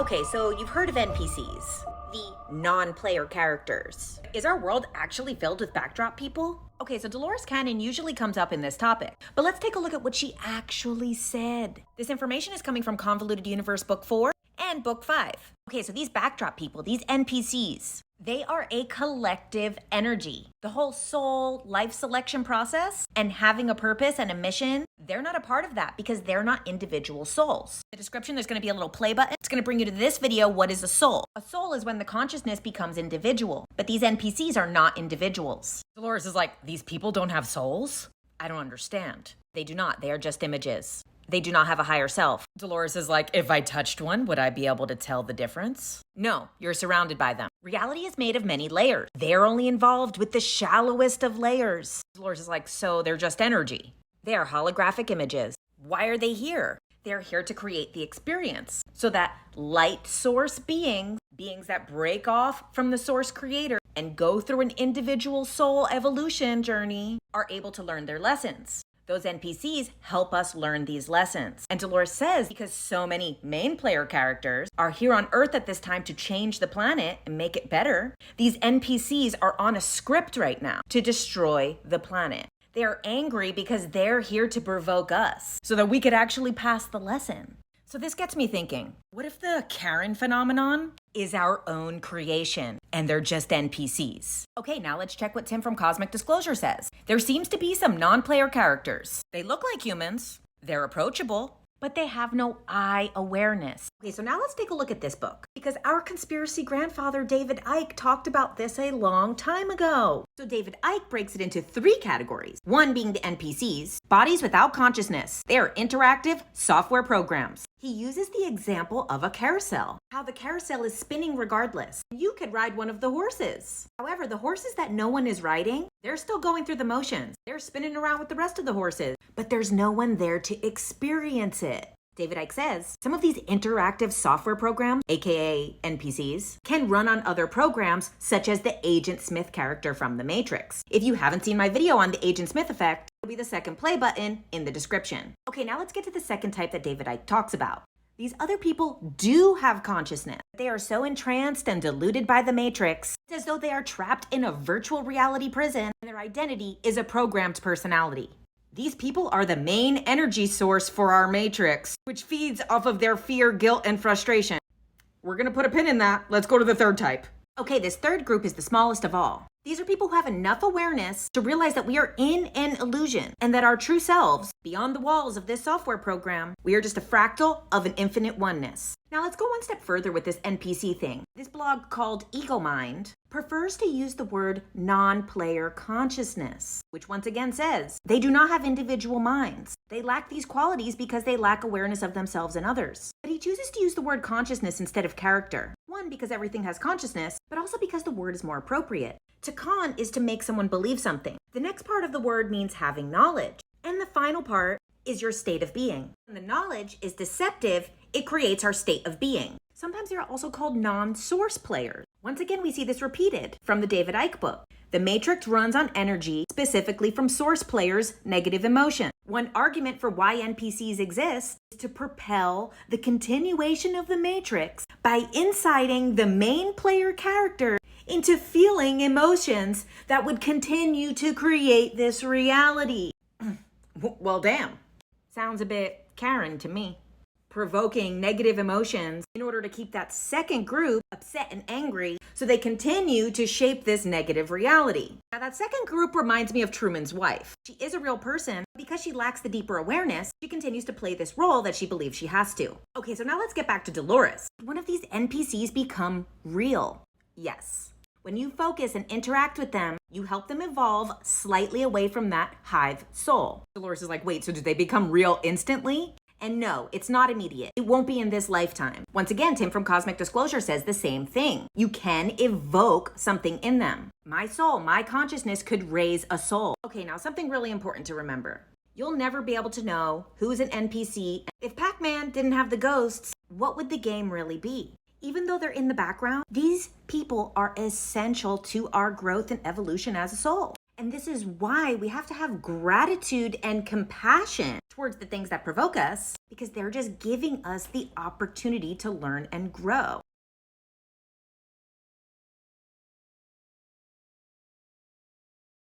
Okay, so you've heard of NPCs, the non-player characters. Is our world actually filled with backdrop people? Okay, so Dolores Cannon usually comes up in this topic, but let's take a look at what she actually said. This information is coming from Convoluted Universe Book 4 and Book 5. Okay, so these backdrop people, these NPCs, they are a collective energy. The whole soul, life selection process, and having a purpose and a mission, they're not a part of that because they're not individual souls. In the description, there's gonna be a little play button. It's gonna bring you to this video, what is a soul? A soul is when the consciousness becomes individual, but these NPCs are not individuals. Dolores is like, these people don't have souls? I don't understand. They do not, they are just images. They do not have a higher self. Dolores is like, if I touched one, would I be able to tell the difference? No, you're surrounded by them. Reality is made of many layers. They're only involved with the shallowest of layers. Dolores is like, so they're just energy. They are holographic images. Why are they here? They're here to create the experience so that light source beings that break off from the source creator and go through an individual soul evolution journey are able to learn their lessons. Those NPCs help us learn these lessons. And Dolores says, because so many main player characters are here on Earth at this time to change the planet and make it better, these NPCs are on a script right now to destroy the planet. They are angry because they're here to provoke us so that we could actually pass the lesson. So this gets me thinking, what if the Karen phenomenon is our own creation and they're just NPCs? Okay, now let's check what Tim from Cosmic Disclosure says. There seems to be some non-player characters. They look like humans, they're approachable, but they have no I awareness. Okay, so now let's take a look at this book because our conspiracy grandfather David Icke talked about this a long time ago. So David Icke breaks it into 3 categories. One being the NPCs, bodies without consciousness. They are interactive software programs. He uses the example of a carousel, how the carousel is spinning regardless. You could ride one of the horses. However, the horses that no one is riding, they're still going through the motions. They're spinning around with the rest of the horses, but there's no one there to experience it. David Icke says, some of these interactive software programs, aka NPCs, can run on other programs such as the Agent Smith character from The Matrix. If you haven't seen my video on the Agent Smith effect, it'll be the second play button in the description. Okay, now let's get to the second type that David Icke talks about. These other people do have consciousness. They are so entranced and deluded by the Matrix, it's as though they are trapped in a virtual reality prison and their identity is a programmed personality. These people are the main energy source for our Matrix, which feeds off of their fear, guilt, and frustration. We're gonna put a pin in that. Let's go to the third type. Okay, this third group is the smallest of all. These are people who have enough awareness to realize that we are in an illusion and that our true selves, beyond the walls of this software program, we are just a fractal of an infinite oneness. Now let's go one step further with this NPC thing. This blog called Ego Mind prefers to use the word non-player consciousness, which once again says they do not have individual minds. They lack these qualities because they lack awareness of themselves and others. But he chooses to use the word consciousness instead of character. One, because everything has consciousness, but also because the word is more appropriate. To con is to make someone believe something. The next part of the word means having knowledge. And the final part is your state of being. When the knowledge is deceptive, it creates our state of being. Sometimes they are also called non-source players. Once again, we see this repeated from the David Icke book. The Matrix runs on energy, specifically from source players' negative emotion. One argument for why NPCs exist is to propel the continuation of the Matrix by inciting the main player character into feeling emotions that would continue to create this reality. Well, damn. Sounds a bit Karen to me. Provoking negative emotions in order to keep that second group upset and angry so they continue to shape this negative reality. Now that second group reminds me of Truman's wife. She is a real person, but because she lacks the deeper awareness, she continues to play this role that she believes she has to. Okay, so now let's get back to Dolores. One of these NPCs become real. Yes. When you focus and interact with them, you help them evolve slightly away from that hive soul. Dolores is like, wait, so do they become real instantly? And no, it's not immediate. It won't be in this lifetime. Once again, Tim from Cosmic Disclosure says the same thing. You can evoke something in them. My soul, my consciousness could raise a soul. Okay, now something really important to remember. You'll never be able to know who's an NPC. If Pac-Man didn't have the ghosts, what would the game really be? Even though they're in the background, these people are essential to our growth and evolution as a soul. And this is why we have to have gratitude and compassion towards the things that provoke us because they're just giving us the opportunity to learn and grow.